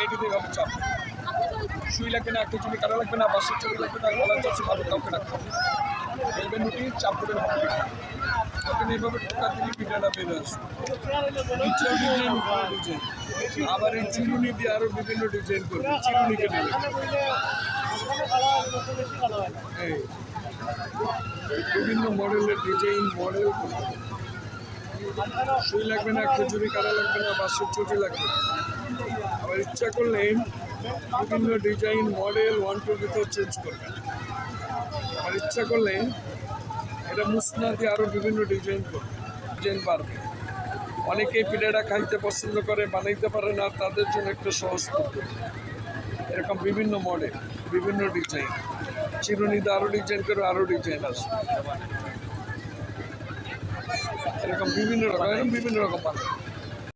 কেটে দিয়ে ভাবে চাপ সুই লাগবে না, একটা চুরি কাটা লাগবে না, বাসের চুরি লাগবে না, গলার চাচ্ছে ভালো কাউকে রাখতে হবে। বলবেন রুটি চাপ দেবেন হবে আপনি এইভাবে টোকা দিলে পিঠাটা বেড়ে আসবে। নিচেও ডিজাইন উপরে ডিজাইন, আবার এই চিরুনি দিয়ে আরও বিভিন্ন ডিজাইন করবে, চিরুনি কেটে এই বিভিন্ন মডেলের ডিজাইন মডেল সুই লাগবে না, খিচুড়ি কাটা লাগবে না, বাঁশের চুটি লাগবে না। আবার ইচ্ছা করলে বিভিন্ন ডিজাইন মডেল 1-2 ভিতর চেঞ্জ করবেন। আর ইচ্ছা করলে এটা মুসনা দিয়ে আরও বিভিন্ন ডিজাইন করবে, ডিজাইন পারবে। অনেকেই পিঠাটা খাইতে পছন্দ করে, বানাইতে পারে না, তাদের জন্য একটা সহজ পদ্ধতি। এরকম বিভিন্ন মডেল বিভিন্ন ডিজাইন, চিরুনিতে আরও ডিজাইন করে আরও ডিজাইন আসবে, এরকম বিভিন্ন রকম বানাবে।